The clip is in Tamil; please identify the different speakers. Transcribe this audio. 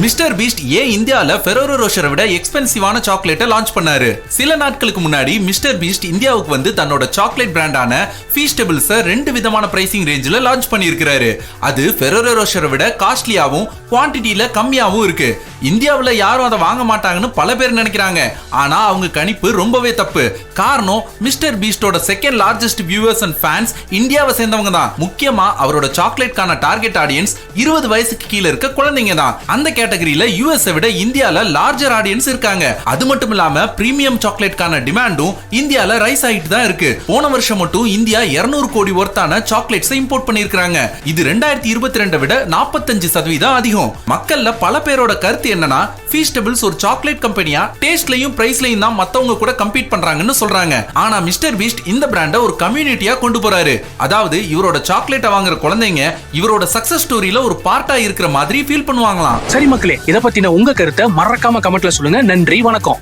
Speaker 1: மிஸ்டர் பீஸ்ட் ஏன் இந்தியால ஃபெரோரோ ரோஷரை விட எக்ஸ்பென்சிவான சாக்லேட்டை லான்ச் பண்ணாரு? சில நாட்களுக்கு முன்னாடி மிஸ்டர் பீஸ்ட் இந்தியாவுக்கு வந்து தன்னோட சாக்லேட் பிராண்டான ஃபீஸ்டபிள்ஸை 2 விதமான பிரைசிங் ரேஞ்சில் லான்ச் பண்ணியிருக்கிறாரு. அது ஃபெரோரோ ரோஷரை விட காஸ்ட்லியாவும் குவான்டிட்டியில கம்மியாவும் இருக்கு. இந்தியாவில் யாரும் அதை வாங்க மாட்டாங்கன்னு பல பேர் நினைக்கிறாங்க. ஆனா அவங்க கணிப்பு ரொம்பவே தப்பு. காரணம், மிஸ்டர் பீஸ்டோட second largest viewers and fans இந்தியாவை சேர்ந்தவங்க தான். முக்கியமா அவரோட சாக்லேட்கான டார்கெட் ஆடியன்ஸ் 20 வயசுக்கு கீழே இருக்க குழந்தைங்க தான். அந்த கேட்டகரியில யூஎஸ் விட இந்தியால லார்ஜர் ஆடியன்ஸ் இருக்காங்க. அது மட்டும் இல்லாம பிரீமியம் சாக்லேட்கான டிமாண்டும் இந்தியால ரைஸ் ஆயிட்டு தான் இருக்கு. போன வருஷம் மட்டும் இந்தியா 200 கோடி ஒர்த்தான சாக்லேட்ஸ் இம்போர்ட் பண்ணிருக்காங்க. இது 2022 விட 45% அதிகம். மக்கள்ல பல பேரோட கருத்து என்னன்னா, ஃபீஸ்டபிள்ஸ் ஒரு சாக்லேட் கம்பெனியா டேஸ்ட்லயும் பிரைஸ்லயும் தான் மத்தவங்க கூட கம்பீட் பண்றாங்கன்னு சொல்றாங்க. ஆனா மிஸ்டர் பீஸ்ட் இந்த பிராண்ட ஒரு கம்யூனிட்டியா கொண்டு போறாரு. அதாவது இவரோட சாக்லேட்டை வாங்குற குழந்தைங்க இவரோட சக்சஸ் ஸ்டோரியில ஒரு பார்ட்டா இருக்கிற மாதிரி ஃபீல் பண்ணுவாங்களாம்.
Speaker 2: சரி மக்களே, இத பத்தின உங்க கருத்தை மறக்காம கமெண்ட்ல சொல்லுங்க. நன்றி, வணக்கம்.